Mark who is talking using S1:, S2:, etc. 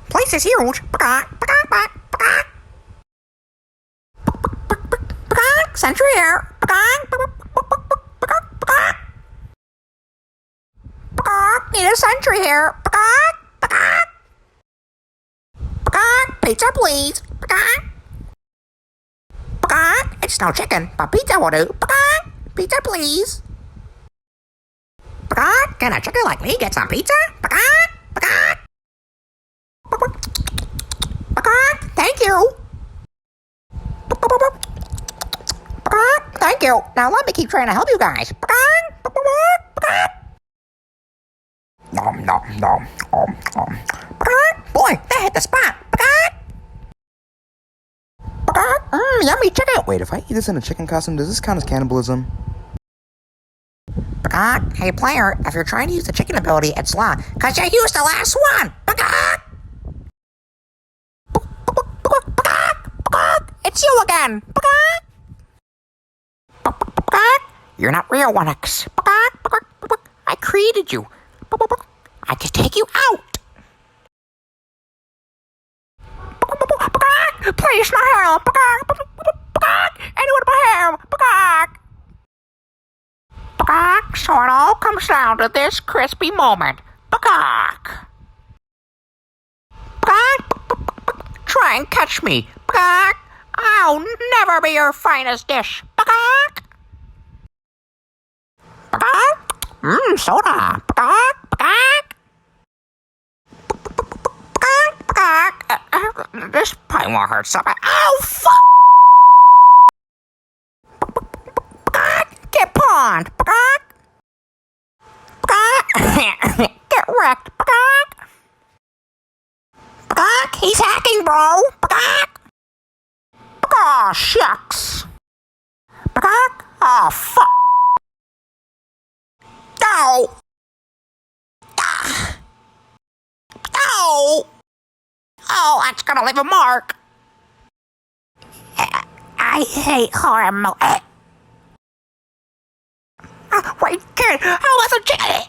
S1: Place is huge. Sentry here. Need a sentry here. Pizza, please. It's no chicken, but pizza will do. Pizza, please. Can a chicken like me get some pizza? Thank you. Thank you. Now let me keep trying to help you guys. Nom nom nom. Boy, that hit the spot. Yummy chicken.
S2: Wait, if I eat this in a chicken costume, does this count as cannibalism?
S1: Hey player, if you're trying to use the chicken ability, it's law, cause you used the last one. It's you again. You're not real, 1X. I created you. I can take you out. Please, not help. Anyone but him. So it all comes down to this crispy moment. Try and catch me. I'll never be your finest dish. Soda. This probably won't hurt something. Oh, fuck! Get pawned. Get wrecked. He's hacking, bro. Aw, shucks. Oh, fuck. No. No. Oh, that's gonna leave a mark. I hate horror movies. Wait, kid, how was a chicken?